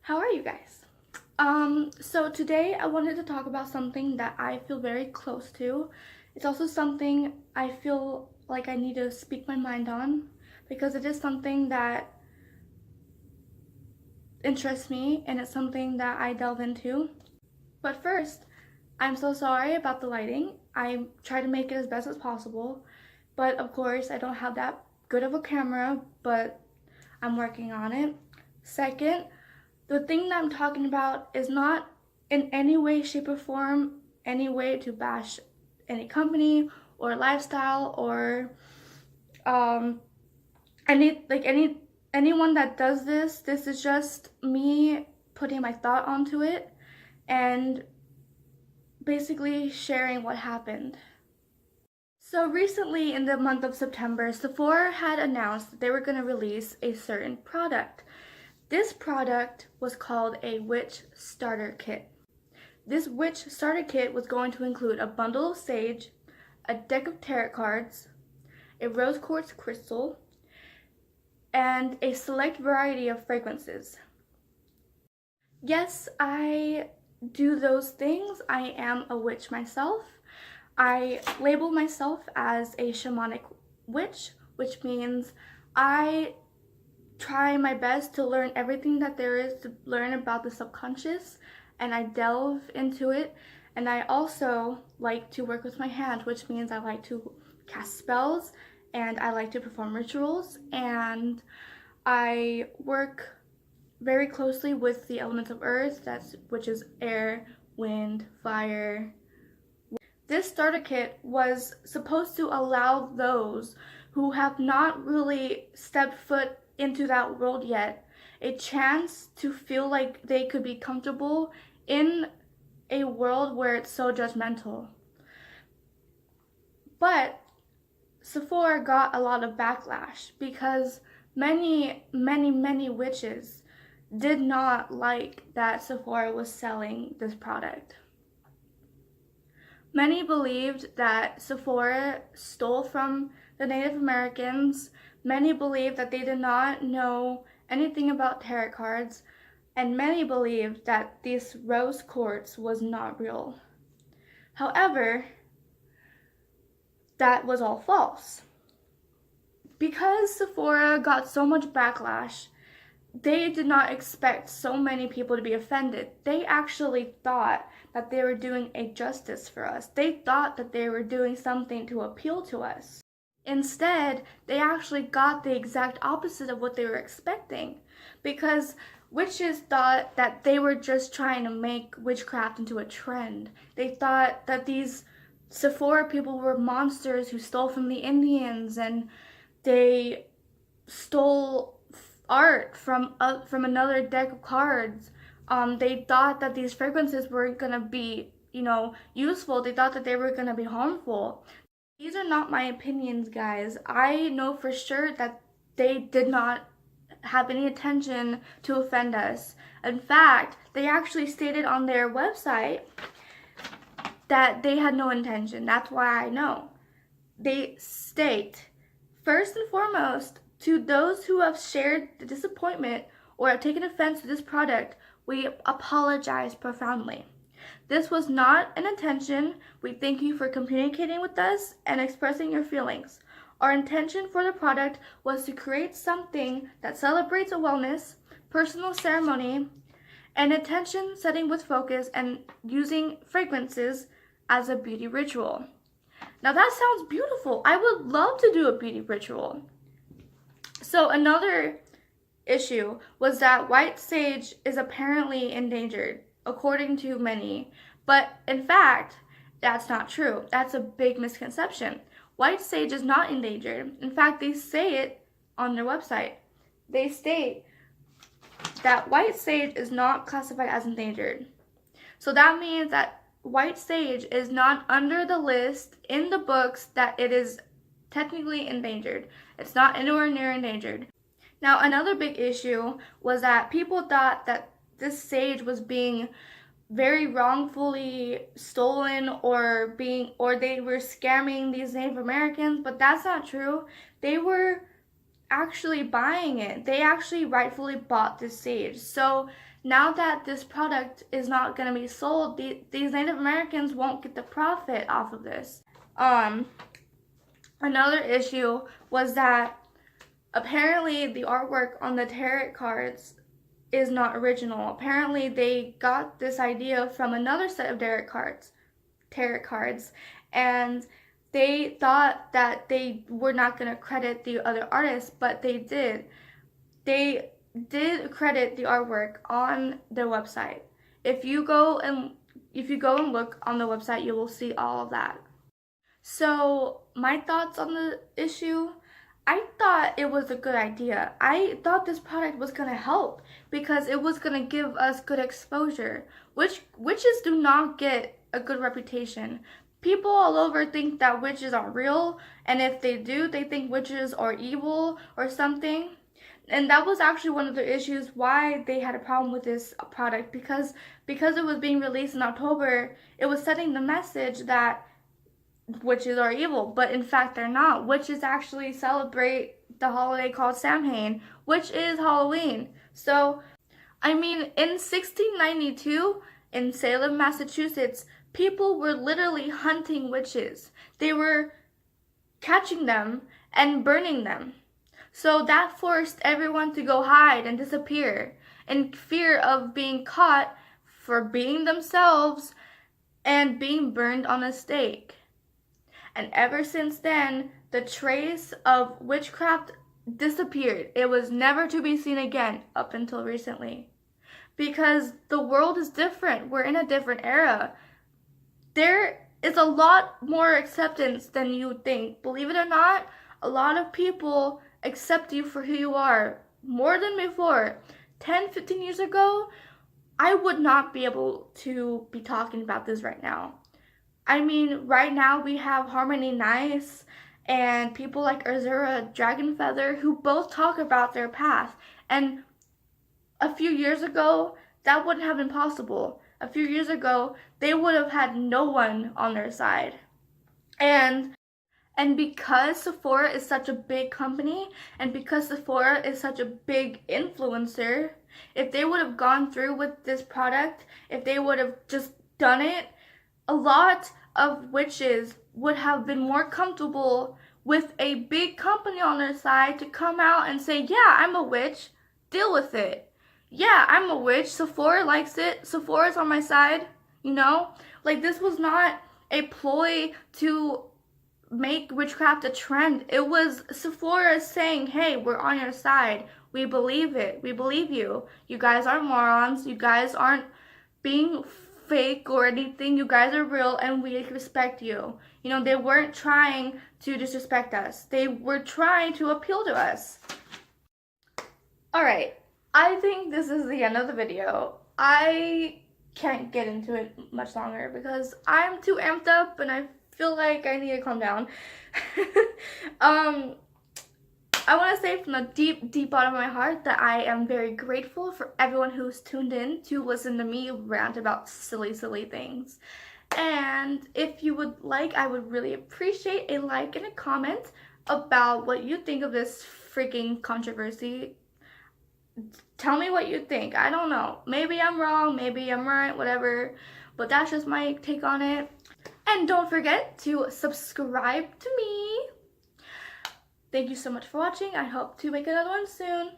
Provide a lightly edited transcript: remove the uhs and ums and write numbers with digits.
How are you guys? So today I wanted to talk about something that I feel very close to. It's also something I feel like I need to speak my mind on because it is something that interests me and it's something that I delve into. But first, I'm so sorry about the lighting. I try to make it as best as possible, but of course I don't have that good of a camera, but I'm working on it. Second, the thing that I'm talking about is not in any way, shape, or form any way to bash any company or lifestyle or um, anyone that does this. This is just me putting my thought onto it and basically sharing what happened. So recently in the month of September, Sephora had announced that they were going to release a certain product. This product was called a witch starter kit. This witch starter kit was going to include a bundle of sage, a deck of tarot cards, a rose quartz crystal, and a select variety of fragrances. Yes, I do those things. I am a witch myself. I label myself as a shamanic witch, which means I try my best to learn everything that there is to learn about the subconscious, and I delve into it. And I also like to work with my hand, which means I like to cast spells and I like to perform rituals, and I work very closely with the elements of earth, which is air, wind, fire. This starter kit was supposed to allow those who have not really stepped foot into that world yet a chance to feel like they could be comfortable in a world where it's so judgmental. But Sephora got a lot of backlash because many witches did not like that Sephora was selling this product. Many believed that Sephora stole from the Native Americans. Many believed that they did not know anything about tarot cards, and many believed that this rose quartz was not real. However, that was all false. Because Sephora got so much backlash, they did not expect so many people to be offended. They actually thought that they were doing a justice for us. They thought that they were doing something to appeal to us. Instead, they actually got the exact opposite of what they were expecting, because witches thought that they were just trying to make witchcraft into a trend. They thought that these Sephora people were monsters who stole from the Indians, and they stole art from another deck of cards. They thought that these fragrances were gonna be, useful. They thought that they were gonna be harmful. These are not my opinions, guys. I know for sure that they did not have any intention to offend us. In fact, they actually stated on their website that they had no intention. That's why I know. They state, first and foremost, to those who have shared the disappointment or have taken offense to this product, we apologize profoundly. This was not an intention. We thank you for communicating with us and expressing your feelings. Our intention for the product was to create something that celebrates a wellness, personal ceremony, and attention setting with focus and using fragrances as a beauty ritual. Now that sounds beautiful. I would love to do a beauty ritual. So another issue was that white sage is apparently endangered, according to many. But in fact, that's not true. That's a big misconception. White sage is not endangered. In fact, they say it on their website. They state that white sage is not classified as endangered. So that means that white sage is not under the list in the books that it is technically endangered. It's not anywhere near endangered. Now, another big issue was that people thought that this sage was being very wrongfully stolen or they were scamming these Native Americans, but that's not true. They were actually buying it. They actually rightfully bought this sage. So now that this product is not going to be sold, these Native Americans won't get the profit off of this. Another issue was that apparently the artwork on the tarot cards is not original. Apparently they got this idea from another set of tarot cards, and they thought that they were not going to credit the other artists, but they did. They did credit the artwork on their website. If you go and look on the website, you will see all of that. So my thoughts on the issue, I thought it was a good idea. I thought this product was going to help because it was going to give us good exposure. Witches do not get a good reputation. People all over think that witches are real, and if they do, they think witches are evil or something. And that was actually one of the issues why they had a problem with this product, because it was being released in October, it was sending the message that witches are evil, but in fact they're not. Witches actually celebrate the holiday called Samhain, which is Halloween. So, I mean, in 1692, in Salem, Massachusetts, people were literally hunting witches. They were catching them and burning them. So that forced everyone to go hide and disappear in fear of being caught for being themselves and being burned on a stake. And ever since then, the trace of witchcraft disappeared. It was never to be seen again up until recently. Because the world is different. We're in a different era. There is a lot more acceptance than you think. Believe it or not, a lot of people accept you for who you are more than before. 10, 15 years ago, I would not be able to be talking about this right now. I mean, right now we have Harmony Nice and people like Azura Dragonfeather who both talk about their path. And a few years ago, that wouldn't have been possible. A few years ago, they would have had no one on their side. And because Sephora is such a big company, and because Sephora is such a big influencer, if they would have gone through with this product, if they would have just done it, a lot of witches would have been more comfortable with a big company on their side to come out and say, yeah, I'm a witch, deal with it. Yeah, I'm a witch, Sephora likes it, Sephora's on my side, you know? Like, this was not a ploy to make witchcraft a trend. It was Sephora saying, hey, we're on your side. We believe it. We believe you. You guys aren't morons. You guys aren't being fake or anything. You guys are real and we respect you. You know, they weren't trying to disrespect us. They were trying to appeal to us. Alright, I think this is the end of the video. I can't get into it much longer because I'm too amped up and I feel like I need to calm down. I want to say from the deep bottom of my heart that I am very grateful for everyone who's tuned in to listen to me rant about silly things. And if you would like, I would really appreciate a like and a comment about what you think of this freaking controversy. Tell me what you think. I don't know. Maybe I'm wrong, maybe I'm right, whatever. But that's just my take on it. And don't forget to subscribe to me. Thank you so much for watching. I hope to make another one soon.